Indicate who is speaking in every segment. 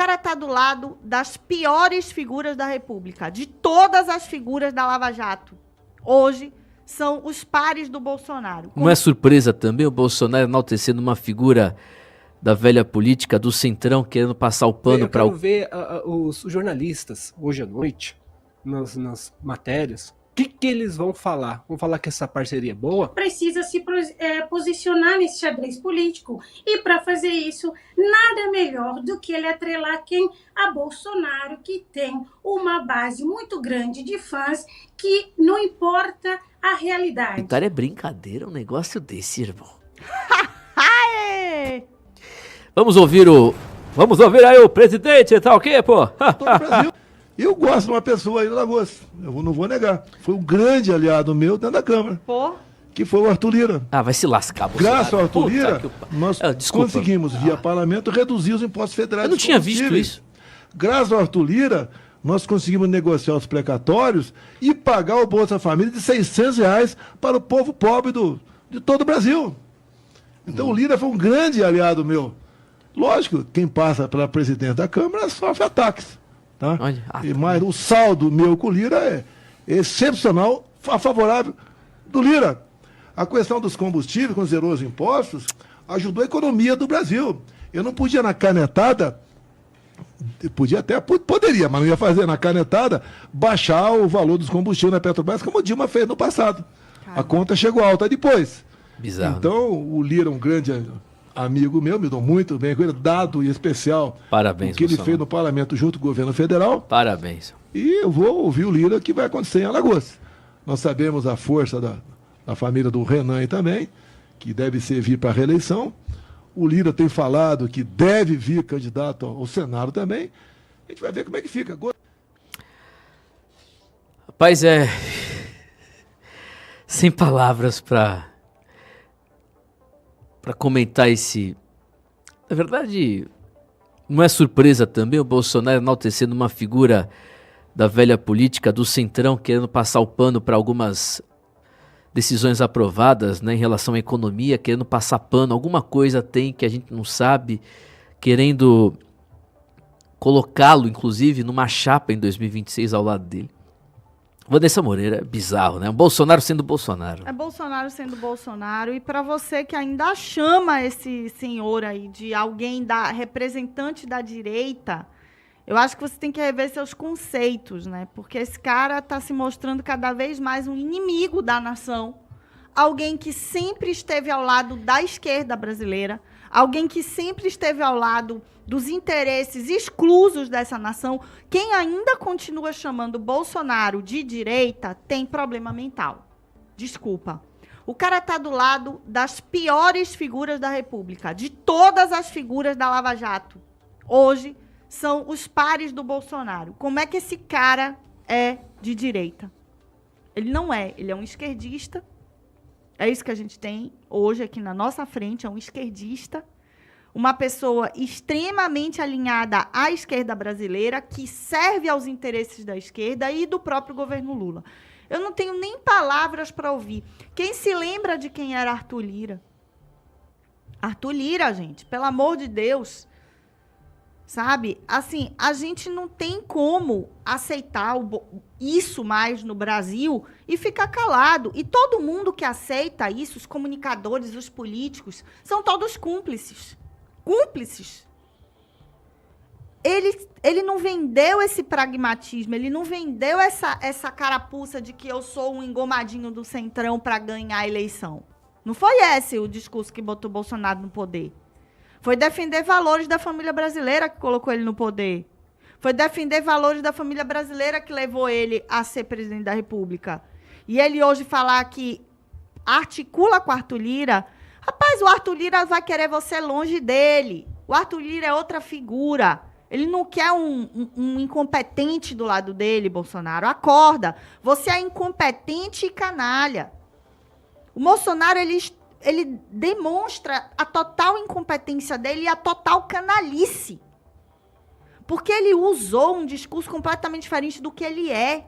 Speaker 1: cara está do lado das piores figuras da República, de todas as figuras da Lava Jato. Hoje, são os pares do Bolsonaro.
Speaker 2: Não é surpresa também o Bolsonaro enaltecendo uma figura da velha política, do centrão, querendo passar o pano para
Speaker 3: Eu quero ver os jornalistas, hoje à noite, nas matérias, o que eles vão falar? Vão falar que essa parceria é boa?
Speaker 4: Precisa se posicionar nesse xadrez político. E para fazer isso, nada melhor do que ele atrelar quem? A Bolsonaro, que tem uma base muito grande de fãs que não importa a realidade.
Speaker 2: Cara, é brincadeira um negócio desse, irmão. Vamos ouvir aí o presidente e tal, o quê, pô?
Speaker 5: Todo o Brasil. Eu gosto de uma pessoa aí do Lagoas, eu não vou negar. Foi um grande aliado meu dentro da Câmara.
Speaker 1: Pô.
Speaker 5: Que foi o Arthur Lira.
Speaker 2: Ah, vai se lascar, Bolsonaro.
Speaker 5: Graças ao Arthur Lira, nós
Speaker 2: desculpa.
Speaker 5: conseguimos, via parlamento, reduzir os impostos federais.
Speaker 2: Eu não tinha visto isso.
Speaker 5: Graças ao Arthur Lira, nós conseguimos negociar os precatórios e pagar o Bolsa Família de R$600 para o povo pobre de todo o Brasil. Então o Lira foi um grande aliado meu. Lógico, quem passa pela presidente da Câmara sofre ataques. Tá? Mas o saldo meu com o Lira é excepcional, favorável do Lira. A questão dos combustíveis, quando zerou os impostos, ajudou a economia do Brasil. Eu não podia na canetada, poderia, mas não ia fazer na canetada, baixar o valor dos combustíveis na Petrobras, como o Dilma fez no passado. A conta chegou alta depois.
Speaker 2: Bizarro.
Speaker 5: Então, o Lira é um grande amigo meu, me dou muito bem com ele, dado e especial.
Speaker 2: Parabéns,
Speaker 5: o que ele fez no parlamento junto com o governo federal.
Speaker 2: Parabéns.
Speaker 5: E eu vou ouvir o Lira que vai acontecer em Alagoas. Nós sabemos a força da família do Renan aí também, que deve vir para a reeleição. O Lira tem falado que deve vir candidato ao Senado também. A gente vai ver como é que fica.
Speaker 2: Rapaz, sem palavras para comentar esse... Na verdade, não é surpresa também o Bolsonaro enaltecendo uma figura da velha política, do centrão, querendo passar o pano para algumas decisões aprovadas, né, em relação à economia, querendo passar pano, alguma coisa tem que a gente não sabe, querendo colocá-lo, inclusive, numa chapa em 2026 ao lado dele. Vanessa Moreira é bizarro, né? Bolsonaro sendo Bolsonaro.
Speaker 1: É Bolsonaro sendo Bolsonaro. E para você que ainda chama esse senhor aí de alguém representante da direita, eu acho que você tem que rever seus conceitos, né? Porque esse cara está se mostrando cada vez mais um inimigo da nação. Alguém que sempre esteve ao lado da esquerda brasileira. Alguém que sempre esteve ao lado dos interesses exclusos dessa nação. Quem ainda continua chamando Bolsonaro de direita tem problema mental. Desculpa. O cara está do lado das piores figuras da República, de todas as figuras da Lava Jato. Hoje, são os pares do Bolsonaro. Como é que esse cara é de direita? Ele não é. Ele é um esquerdista. É isso que a gente tem hoje aqui na nossa frente, é um esquerdista. Uma pessoa extremamente alinhada à esquerda brasileira, que serve aos interesses da esquerda e do próprio governo Lula. Eu não tenho nem palavras para ouvir. Quem se lembra de quem era Arthur Lira? Arthur Lira, gente, pelo amor de Deus. Sabe? Assim, a gente não tem como aceitar isso mais no Brasil e ficar calado. E todo mundo que aceita isso, os comunicadores, os políticos, são todos cúmplices. Cúmplices. Ele não vendeu esse pragmatismo, ele não vendeu essa carapuça de que eu sou um engomadinho do centrão para ganhar a eleição. Não foi esse o discurso que botou Bolsonaro no poder. Foi defender valores da família brasileira que colocou ele no poder. Foi defender valores da família brasileira que levou ele a ser presidente da República. E ele hoje falar que articula com o Arthur Lira. Rapaz, o Arthur Lira vai querer você longe dele. O Arthur Lira é outra figura. Ele não quer um incompetente do lado dele, Bolsonaro. Acorda. Você é incompetente e canalha. O Bolsonaro, ele demonstra a total incompetência dele e a total canalice. Porque ele usou um discurso completamente diferente do que ele é.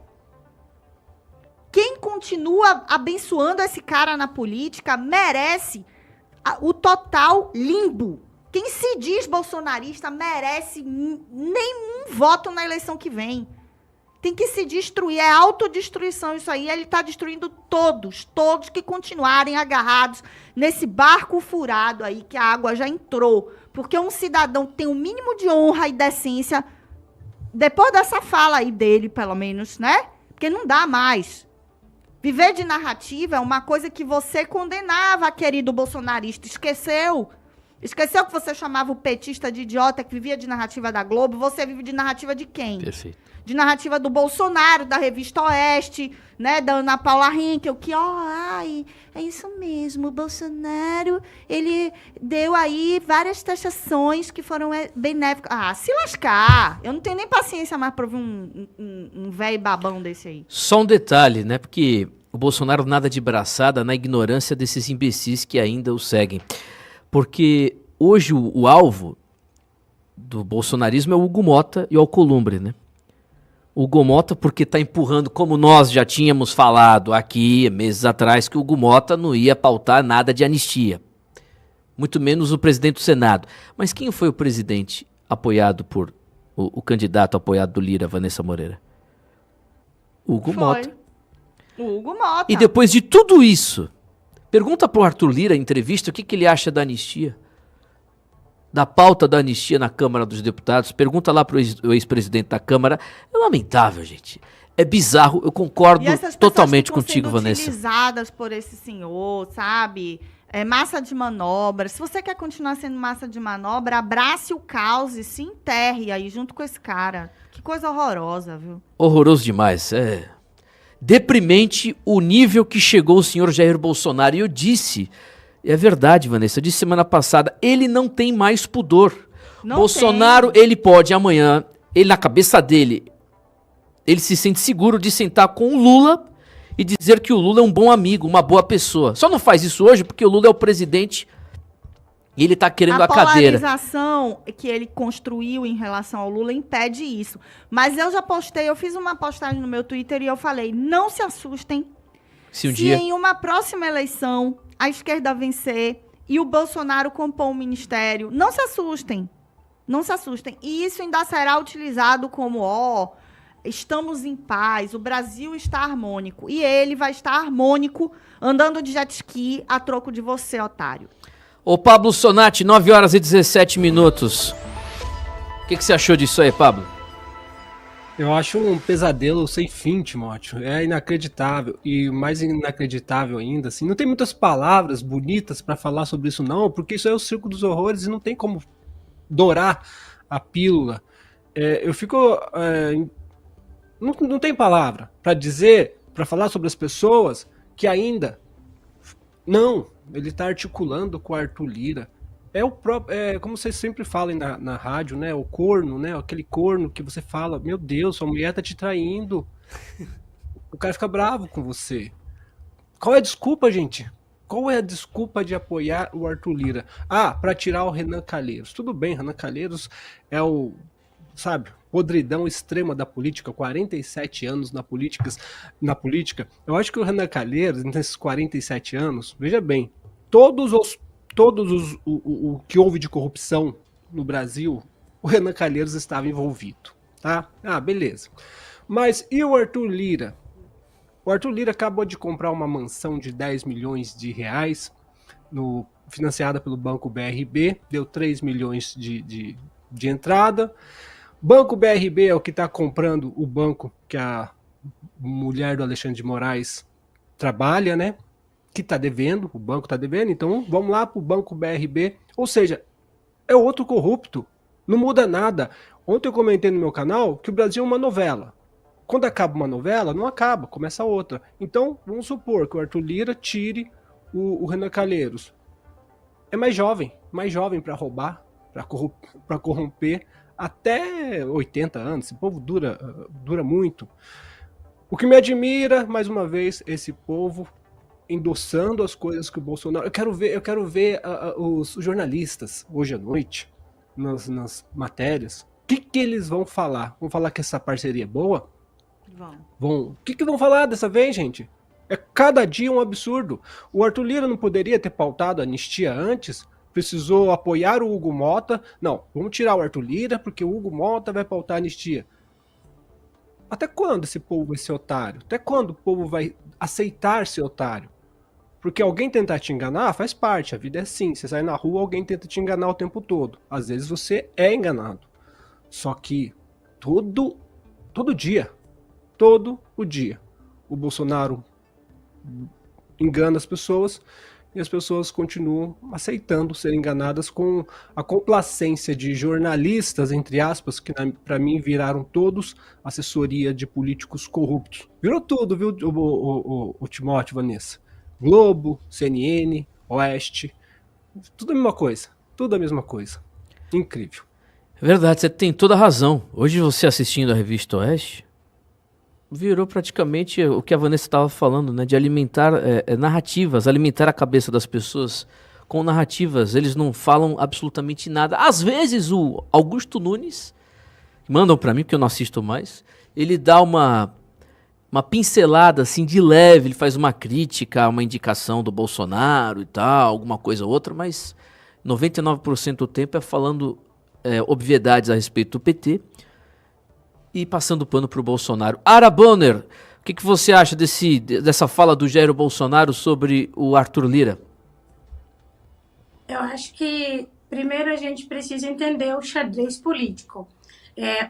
Speaker 1: Quem continua abençoando esse cara na política merece o total limbo. Quem se diz bolsonarista merece nenhum voto na eleição que vem. Tem que se destruir, é autodestruição isso aí. Ele está destruindo todos que continuarem agarrados nesse barco furado aí, que a água já entrou. Porque um cidadão tem o mínimo de honra e decência, depois dessa fala aí dele, pelo menos, né? Porque não dá mais. Viver de narrativa é uma coisa que você condenava, querido bolsonarista. Esqueceu? Esqueceu que você chamava o petista de idiota que vivia de narrativa da Globo? Você vive de narrativa de quem?
Speaker 2: Perfeito.
Speaker 1: De narrativa do Bolsonaro, da Revista Oeste, né, da Ana Paula Henkel, que, ai, é isso mesmo, o Bolsonaro, ele deu aí várias taxações que foram benéficas. Ah, se lascar! Eu não tenho nem paciência mais para ouvir um velho babão desse aí.
Speaker 2: Só um detalhe, né, porque o Bolsonaro nada de braçada na ignorância desses imbecis que ainda o seguem. Porque hoje o alvo do bolsonarismo é o Hugo Mota e o Alcolumbre, né? O Hugo Mota porque está empurrando, como nós já tínhamos falado aqui meses atrás, que o Hugo Mota não ia pautar nada de anistia. Muito menos o presidente do Senado. Mas quem foi o presidente apoiado por... O candidato apoiado do Lira, Vanessa Moreira? Hugo Mota.
Speaker 1: O Hugo Mota.
Speaker 2: E depois de tudo isso, pergunta pro Arthur Lira em entrevista o que ele acha da anistia. Da pauta da anistia na Câmara dos Deputados. Pergunta lá pro ex-presidente da Câmara. É lamentável, gente. É bizarro. Eu concordo totalmente contigo, Vanessa.
Speaker 1: Utilizadas por esse senhor, sabe? É massa de manobra. Se você quer continuar sendo massa de manobra, abrace o caos e se enterre aí junto com esse cara. Que coisa horrorosa, viu?
Speaker 2: Horroroso demais. É deprimente o nível que chegou o senhor Jair Bolsonaro. E eu disse... É verdade, Vanessa. Eu disse semana passada, ele não tem mais pudor.
Speaker 1: Não
Speaker 2: Bolsonaro,
Speaker 1: tem.
Speaker 2: ele pode amanhã, ele na cabeça dele, ele se sente seguro de sentar com o Lula e dizer que o Lula é um bom amigo, uma boa pessoa. Só não faz isso hoje porque o Lula é o presidente e ele tá querendo a cadeira.
Speaker 1: A polarização que ele construiu em relação ao Lula impede isso. Mas eu já postei, eu fiz uma postagem no meu Twitter e eu falei, não se assustem
Speaker 2: se
Speaker 1: em uma próxima eleição a esquerda vencer e o Bolsonaro compor um ministério. Não se assustem. Não se assustem. E isso ainda será utilizado como, estamos em paz, o Brasil está harmônico. E ele vai estar harmônico andando de jet ski a troco de você, otário.
Speaker 2: Ô Pablo Sonati, 9 horas e 17 minutos. O que você achou disso aí, Pablo?
Speaker 3: Eu acho um pesadelo sem fim, Timóteo. É inacreditável. E mais inacreditável ainda, assim, não tem muitas palavras bonitas para falar sobre isso não, porque isso é o circo dos horrores e não tem como dourar a pílula. Eu fico... não tem palavra para dizer, para falar sobre as pessoas que ainda... Não, ele está articulando com o Arthur Lira. É o próprio, como vocês sempre falam na rádio, né? O corno, né? Aquele corno que você fala, meu Deus, sua mulher tá te traindo. O cara fica bravo com você. Qual é a desculpa, gente? Qual é a desculpa de apoiar o Arthur Lira? Para tirar o Renan Calheiros. Tudo bem, Renan Calheiros é o, podridão extrema da política, 47 anos na política. Eu acho que o Renan Calheiros, nesses 47 anos, veja bem, o que houve de corrupção no Brasil, o Renan Calheiros estava envolvido, tá? Beleza. Mas e o Arthur Lira? O Arthur Lira acabou de comprar uma mansão de 10 milhões de reais, financiada pelo Banco BRB, deu 3 milhões de entrada. Banco BRB é o que está comprando o banco que a mulher do Alexandre de Moraes trabalha, né? Que está devendo, o banco está devendo, então vamos lá para o Banco BRB. Ou seja, é outro corrupto, não muda nada. Ontem eu comentei no meu canal que o Brasil é uma novela. Quando acaba uma novela, não acaba, começa outra. Então, vamos supor que o Arthur Lira tire o Renan Calheiros. É mais jovem para roubar, para corromper, até 80 anos. Esse povo dura muito. O que me admira, mais uma vez, esse povo endossando as coisas que o Bolsonaro... Eu quero ver os jornalistas hoje à noite, nas matérias, o que eles vão falar? Vão falar que essa parceria é boa? Vão. O que vão falar dessa vez, gente? É cada dia um absurdo. O Arthur Lira não poderia ter pautado a anistia antes? precisou apoiar o Hugo Mota. Não, vamos tirar o Arthur Lira porque o Hugo Mota vai pautar a anistia. Até quando esse povo vai ser otário? Até quando o povo vai aceitar ser otário? Porque alguém tentar te enganar faz parte, a vida é assim. Você sai na rua, alguém tenta te enganar o tempo todo. Às vezes você é enganado. Só que todo dia, todo o dia, o Bolsonaro engana as pessoas e as pessoas continuam aceitando ser enganadas com a complacência de jornalistas, entre aspas, que para mim viraram todos assessoria de políticos corruptos. Virou tudo, viu, o Timóteo, Vanessa? Globo, CNN, Oeste, tudo a mesma coisa. Tudo a mesma coisa. Incrível.
Speaker 2: É verdade, você tem toda a razão. Hoje você assistindo a revista Oeste, virou praticamente o que a Vanessa estava falando, né? De alimentar narrativas, alimentar a cabeça das pessoas com narrativas. Eles não falam absolutamente nada. Às vezes o Augusto Nunes, mandam para mim, porque eu não assisto mais, ele dá uma pincelada assim de leve, ele faz uma crítica, uma indicação do Bolsonaro e tal, alguma coisa ou outra, mas 99% do tempo é falando obviedades a respeito do PT e passando pano para o Bolsonaro. Ara Bonner, o que você acha dessa fala do Jair Bolsonaro sobre o Arthur Lira?
Speaker 4: Eu acho que primeiro a gente precisa entender o xadrez político.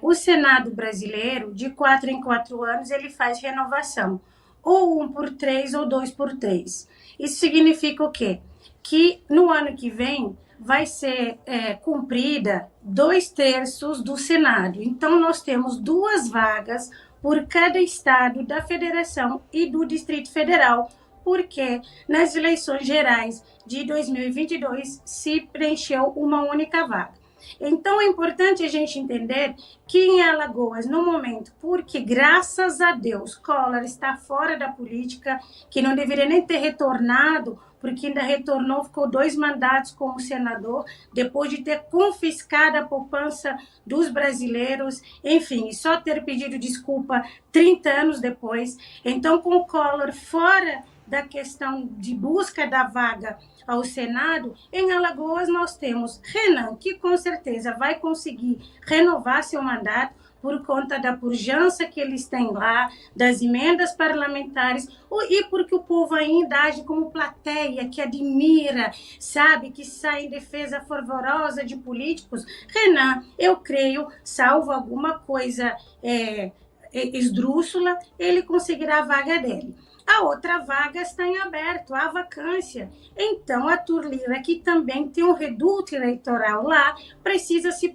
Speaker 4: O Senado brasileiro, de 4 em 4 anos, ele faz renovação, ou 1 por 3 ou 2 por 3. Isso significa o quê? Que no ano que vem vai ser cumprida 2/3 do Senado. Então, nós temos 2 vagas por cada estado da federação e do Distrito Federal, porque nas eleições gerais de 2022 se preencheu uma única vaga. Então, é importante a gente entender que em Alagoas, no momento, porque graças a Deus, Collor está fora da política, que não deveria nem ter retornado, porque ainda retornou, ficou 2 mandatos como senador, depois de ter confiscado a poupança dos brasileiros, enfim, e só ter pedido desculpa 30 anos depois. Então, com o Collor fora da questão de busca da vaga ao Senado, em Alagoas nós temos Renan, que com certeza vai conseguir renovar seu mandato por conta da pujança que eles têm lá, das emendas parlamentares, e porque o povo ainda age como plateia, que admira, sabe, que sai em defesa fervorosa de políticos. Renan, eu creio, salvo alguma coisa esdrúxula, ele conseguirá a vaga dele. A outra vaga está em aberto, há vacância. Então, a Arthur Lira, que também tem um reduto eleitoral lá, precisa se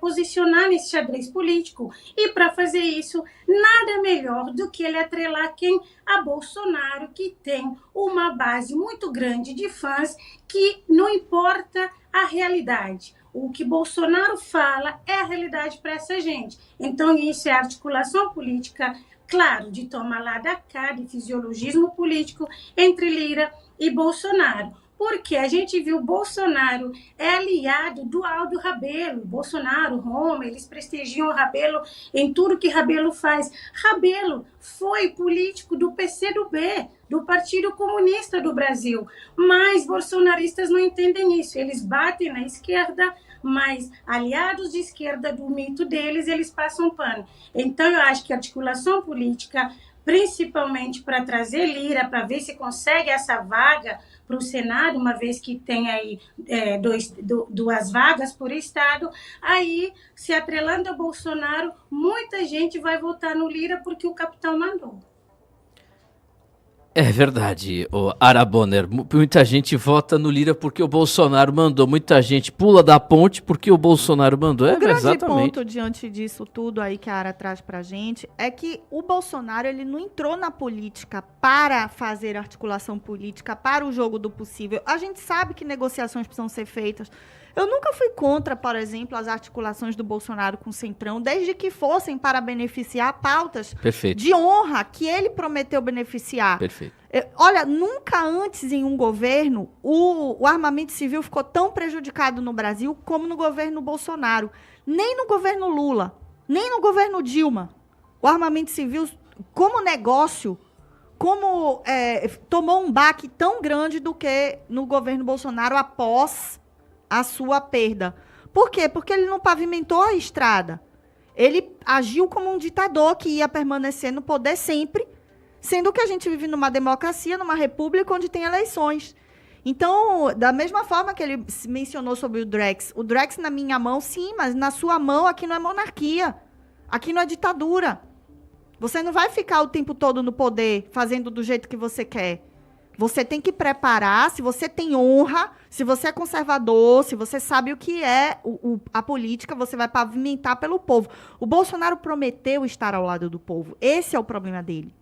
Speaker 4: posicionar nesse xadrez político. E, para fazer isso, nada melhor do que ele atrelar quem? A Bolsonaro, que tem uma base muito grande de fãs, que não importa a realidade. O que Bolsonaro fala é a realidade para essa gente. Então, isso é articulação política, claro, de tomar lá da cá, de fisiologismo político entre Lira e Bolsonaro. Porque a gente viu Bolsonaro aliado do Aldo Rebelo. Bolsonaro, Roma, eles prestigiam o Rebelo em tudo que Rebelo faz. Rebelo foi político do PCdoB, do Partido Comunista do Brasil. Mas bolsonaristas não entendem isso. Eles batem na esquerda, mas aliados de esquerda do mito deles, eles passam pano. Então, eu acho que a articulação política, principalmente para trazer Lira, para ver se consegue essa vaga para o Senado, uma vez que tem aí 2 vagas por estado, aí, se atrelando a Bolsonaro, muita gente vai votar no Lira porque o capitão mandou.
Speaker 2: É verdade, o Ara Bonner. Muita gente vota no Lira porque o Bolsonaro mandou. Muita gente pula da ponte porque o Bolsonaro mandou.
Speaker 1: O grande
Speaker 2: exatamente.
Speaker 1: ponto diante disso tudo aí que a Ara traz pra gente é que o Bolsonaro, ele não entrou na política para fazer articulação política, para o jogo do possível. A gente sabe que negociações precisam ser feitas. Eu nunca fui contra, por exemplo, as articulações do Bolsonaro com o Centrão, desde que fossem para beneficiar pautas de honra que ele prometeu beneficiar.
Speaker 2: Perfeito.
Speaker 1: Olha, nunca antes em um governo o armamento civil ficou tão prejudicado no Brasil como no governo Bolsonaro. Nem no governo Lula, nem no governo Dilma. O armamento civil, como negócio, tomou um baque tão grande do que no governo Bolsonaro após a sua perda. Por quê? Porque ele não pavimentou a estrada. Ele agiu como um ditador que ia permanecer no poder sempre, sendo que a gente vive numa democracia, numa república onde tem eleições. Então, da mesma forma que ele mencionou sobre o Drex na minha mão, sim, mas na sua mão aqui não é monarquia, aqui não é ditadura. Você não vai ficar o tempo todo no poder, fazendo do jeito que você quer. Você tem que preparar, se você tem honra, se você é conservador, se você sabe o que é a política, você vai pavimentar pelo povo. O Bolsonaro prometeu estar ao lado do povo. Esse é o problema dele.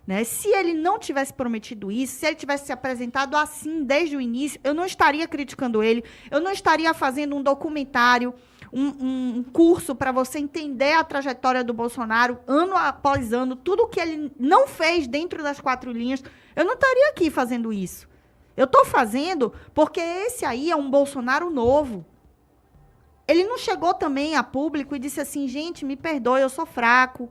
Speaker 1: Né? Se ele não tivesse prometido isso, se ele tivesse se apresentado assim desde o início, eu não estaria criticando ele, eu não estaria fazendo um documentário, um curso para você entender a trajetória do Bolsonaro, ano após ano, tudo o que ele não fez dentro das 4 linhas, eu não estaria aqui fazendo isso. Eu estou fazendo porque esse aí é um Bolsonaro novo. Ele não chegou também a público e disse assim, gente, me perdoe, eu sou fraco.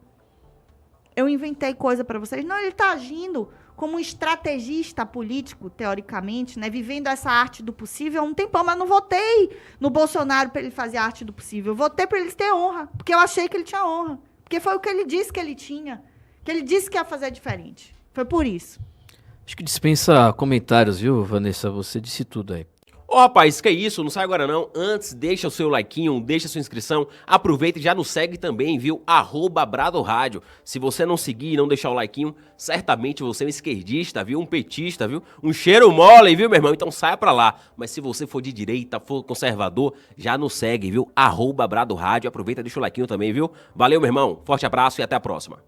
Speaker 1: Eu inventei coisa para vocês. Não, ele está agindo como um estrategista político, teoricamente, né? Vivendo essa arte do possível há um tempão, mas não votei no Bolsonaro para ele fazer a arte do possível. Eu votei para ele ter honra, porque eu achei que ele tinha honra. Porque foi o que ele disse que ele tinha, que ele disse que ia fazer diferente. Foi por isso.
Speaker 2: Acho que dispensa comentários, viu, Vanessa? Você disse tudo aí.
Speaker 6: Ô rapaz, que isso, não sai agora não. Antes, deixa o seu likeinho, deixa a sua inscrição. Aproveita e já nos segue também, viu? @BradoRádio. Se você não seguir e não deixar o likeinho, certamente você é um esquerdista, viu? Um petista, viu? Um cheiro mole, viu, meu irmão? Então saia pra lá. Mas se você for de direita, for conservador, já nos segue, viu? @BradoRádio. Aproveita e deixa o likeinho também, viu? Valeu, meu irmão. Forte abraço e até a próxima.